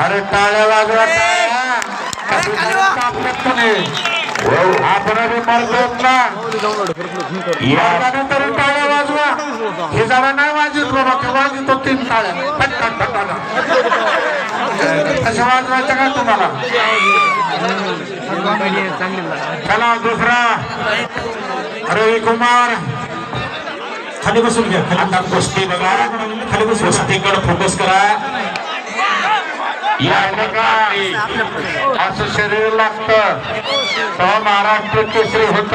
अरे टाळ्या वाजवा टाळ्या आपण अभी मरतोत ना या तरी टाळ्या वाजवा हे जरा नाही वाजत बाबा की वाजतो 3 टाळ्या पटकन पटाला तशा वाजवायचं का तुम्हाला चला दुसरा रवी कुमार खाली बसून घ्या आता कुस्ती बघा खाली बसून कुस्तीकडे फोकस करा या असं शरीर लागतं तेव्हा महाराष्ट्र केसरी होत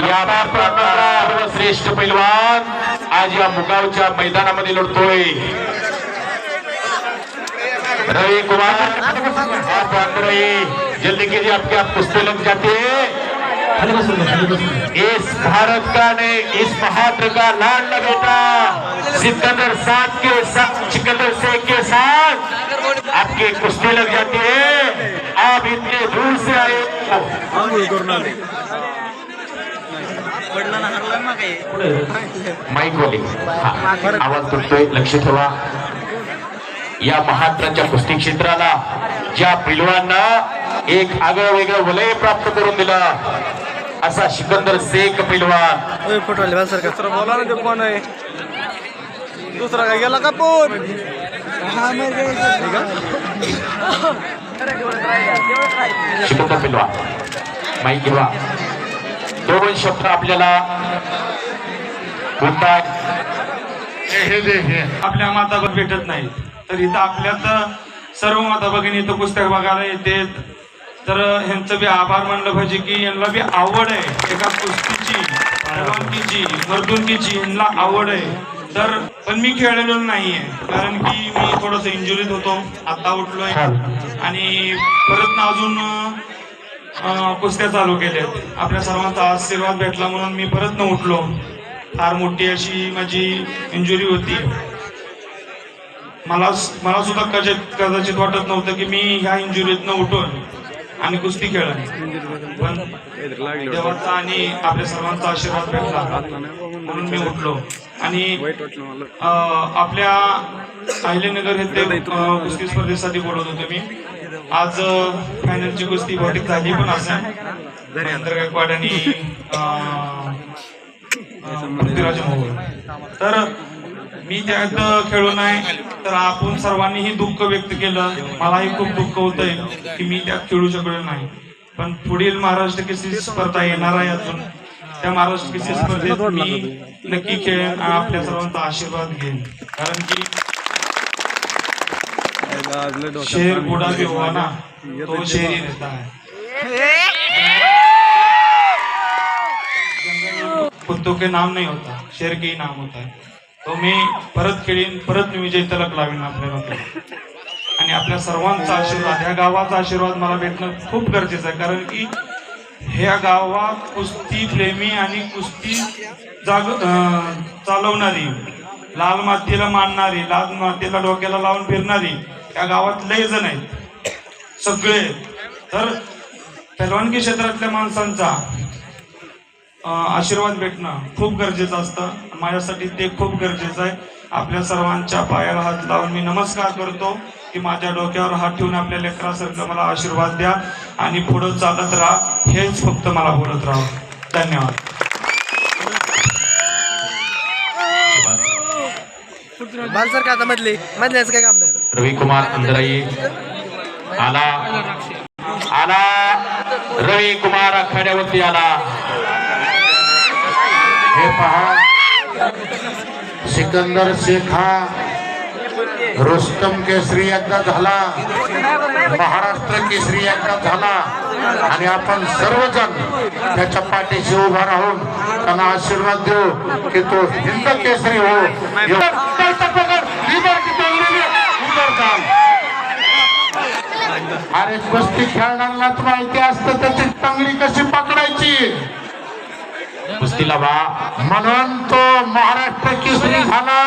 या प्रकारात श्रेष्ठ पैलवान आज या मुगावच्या मैदानामध्ये लढतोय रवि कुमार आप अंदर जल्दी कीजिए आपके आप कुश्ती लग जाते हैं इस भारत का ने इस महाद्र का लाडला बेटा सिकंदर सिकंदर शेख के साथ आपकी कुश्ती लग जाती है आप इतने दूर से आए माइक वाले आवाज तुटतोय लक्ष ठेवा या महाद्राच्या कुस्ती क्षेत्राला ज्या पैलवांना एक आगळं वेगळं वलय प्राप्त करून दिलं असा सिकंदर शेख पैलवान बोला ना ते कोण आहे दुसरा काय गेला का पण सिकंदर पैलवान माहिती घेवा 2 शब्द आपल्याला बोलतात आपल्या माता भेटत नाही तर इथं आपल्यात सर्व माता भगिनी इथं पुस्तक बघायला येते तर ह्यांचं बी आभार मानलं पाहिजे की यांना बी आवड आहे एका कुस्तीची परवानगीची मर्दुंकीची यांना आवड आहे तर पण मी खेळलेलो नाहीये कारण की मी थोडंसं इंजुरीत होतो आता उठलोय आणि परत अजून कुस्त्या चालू केल्यात आपल्या सर्वांचा आशीर्वाद भेटला म्हणून मी परत न उठलो फार मोठी अशी माझी इंजुरी होती मला सुद्धा कदाचित वाटत नव्हतं की मी ह्या इंजुरीतनं उठून आणि कुस्ती खेळेन पण देवाचा आणि आपल्या सर्वांचा आशीर्वाद भेटला म्हणून मी उठलो आणि आपल्या अहिल्यानगर येथे कुस्ती स्पर्धेसाठी बोलत होतो मी आज फायनलची कुस्ती बहुतेक झाली पण असेल महेंद्र गायकवाड आणि पृथ्वीराज मोहोळ तर मी त्यात खेळलो नाही तर आपण सर्वांनीही दुःख व्यक्त केलं मलाही खूप दुःख होतंय की मी त्यात खेळू शकलो नाही पण पुढील महाराष्ट्र केसरी स्पर्धा येणार आहे अजून त्या महाराष्ट्र केसरी स्पर्धेत मी नक्की खेळेन आणि आपल्या सर्वांचा आशीर्वाद घेईन कारण की शेर बुडा भी हुआ ना तो शेर ही रहता है कुत्तों के नाम नहीं होता शेर के ही नाम होता है तो मी परत खेळीन परत मी विजय तलक लावीन आपल्याला आणि आपल्या सर्वांचा आशीर्वाद ह्या गावाचा आशीर्वाद मला भेटणं खूप गरजेचं आहे कारण की ह्या गावात कुस्ती प्रेमी आणि कुस्ती चालवणारी लाल मातीला मानणारी लाल मातीला डोक्याला लावून फिरणारी या गावात लय जण आहेत सगळे तर पहलवानगी क्षेत्रातल्या माणसांचा आशीर्वाद भेटणं खूप गरजेचं असतं माझ्यासाठी ते खूप गरजेचं आहे आपल्या सर्वांच्या पायाला हात लावून मी नमस्कार करतो की माझ्या डोक्यावर हात ठेवून आपल्या लेकरासारखं मला आशीर्वाद द्या आणि पुढे चालत राहा हेच फक्त मला बोलत राहा धन्यवाद बालसर का आता मधल्याच काय काम नाही रवी कुमार अंदर आला रवी कुमार आखाड्यावरती आला हे पहा सिकंदर शेख हा रुस्तम केसरी एकदा झाला महाराष्ट्र केसरी एकदा झाला आणि आपण सर्वजण त्याच्या पाठीशी उभा राहून त्यांना आशीर्वाद देऊ की तो हिंद केसरी हो अरे कुस्ती खेळणाऱ्यालाच माहिती असतं त्याची टंगडी कशी पकडायची कुस्तीला बा म्हणून तो महाराष्ट्र केसरी झाला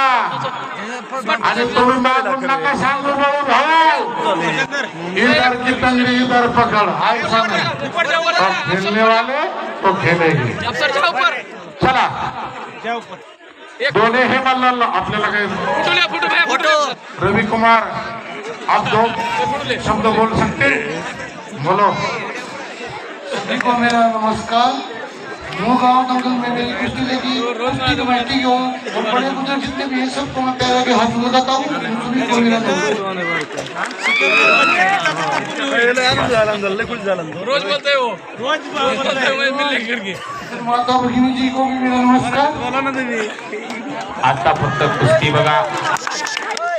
आणि तुम्ही मागून नका सांगू भाऊ भाऊ इधर की टंगडी इधर पकड़ आए सामने तो खेलने वाले तो खेलेंगे चला दोन्ही हे मल्ल आपल्याला काय रवी कुमार आप दो शब्द बोल सकते बोलो। सभी को मेरा नमस्कार। वो गांव दंगल में मेरी कुश्ती लगी, कुश्ती कमेटी हो और बड़े बुजुर्ग जितने भी हैं सबको मैं पैरों के हाथ लगाता हूँ। सभी को मेरा रोज बोलते हो मिलने करके माता भगिनी जी को भी मेरा नमस्कार। आता फक्त कुस्ती बघा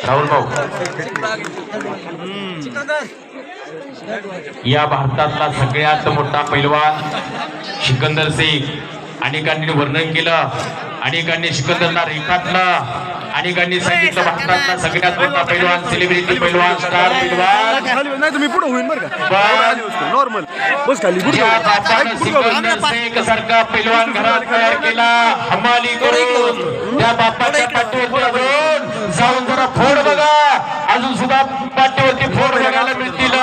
राहुल भाऊ, या भारतातला सगळ्यात मोठा पैलवान सिकंदर शेख, अनेकांनी वर्णन केलं, अनेकांनी सिकंदरला रेखाटलं, अनेकांनी सांगितलं भारतातला सगळ्यात मोठा पैलवान, सेलिब्रिटी पैलवान, स्टार पैलवान. नाही तुम्ही पुढे होईल बरं का पण नॉर्मल बस खाली ज्या बापानं सिकंदर शेख सारखा पैलवान घरात तयार केला, हमाली करून त्या बापाच्या पाठीवरती अजून जाऊन जरा फोड बघा, अजून सुद्धा पाठीवरती फोड बघायला मिळतील.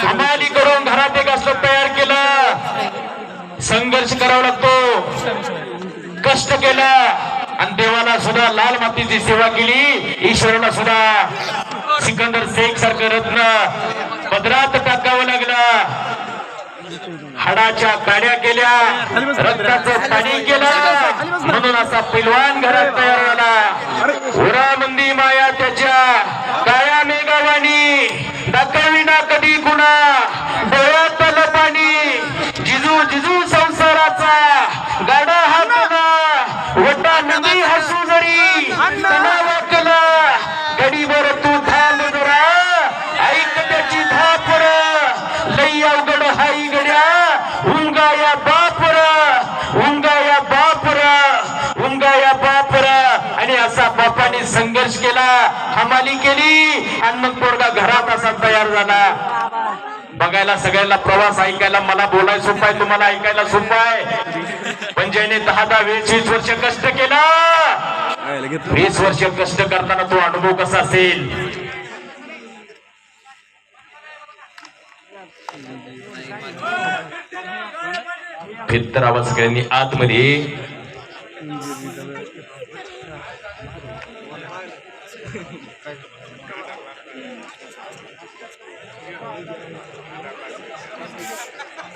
हमाली करून घरात एक असं तयार केलं, संघर्ष करावा लागतो, कष्ट केलं आणि देवाला सुद्धा लाल मातीची सेवा केली, ईश्वराला सुद्धा सिकंदर शेख सारखं रत्न पदरात टाकावं लागलं. हाडाच्या काड्या केल्या, रक्ताचं पाणी केलं, म्हणून असा पैलवान घरात तयार झाला. उरामंदी माया त्याच्या काया मेघावाणी, दाखविना कधी गुणा डोळ्यात आलं पाणी. जिजू जिजू संसाराचा गाडा हाकला, वटा नदी हसू जरी तणावा केला. गडीवर तू थांब जरा, ऐक त्याची धापर, लई अवघड हाई गड्या, उंगा या बापर, उंगा या बापर, उंगा या बापर. आणि असा बापाने संघर्ष केला, हमाली केली आणि मग पोरगा घरात असा तयार झाला. बघायला सगळ्यांना प्रवास ऐकायला मला बोलायला सोपं आहे, तुम्हाला ऐकायला सोपं आहे, पण ज्याने 10-10, 20 वर्ष कष्ट केला, 20 वर्ष कष्ट करताना तो अनुभव कसा असेल. फिरतर आवाज सगळ्यांनी आतमध्ये.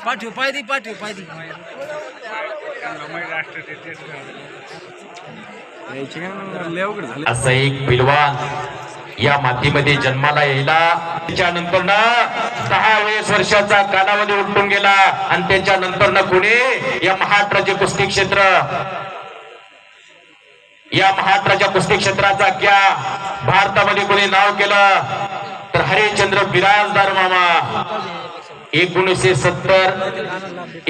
पाठव पायदी असा एक पैलवान या मातीमध्ये जन्माला यायला त्याच्यानंतर ना 10-20 वर्षाचा कालावधी उलटून गेला आणि त्याच्यानंतर ना पुणे या महाराष्ट्राचे कुस्ती क्षेत्र, या महाराष्ट्राच्या कुस्ती क्षेत्राचा क्या भारतामध्ये कोणी नाव केलं तर हरिश्चंद्र बिराजदार मामा. 1970,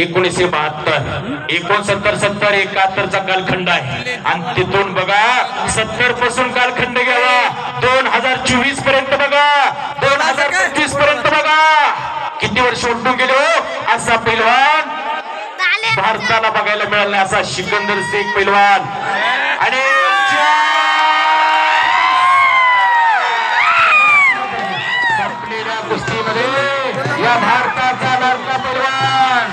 1972, 69, 70, 71चा कालखंड आहे आणि तिथून बघा 70 पासून कालखंड घ्यावा 2024 पर्यंत बघा, 2025 पर्यंत बघा, किती वर्ष उलटून गेले हो. असा पैलवान भारताला बघायला मिळाला, असा सिकंदर शेख पैलवान. आणि कुस्तीमध्ये या भारताचा लाडका पैलवान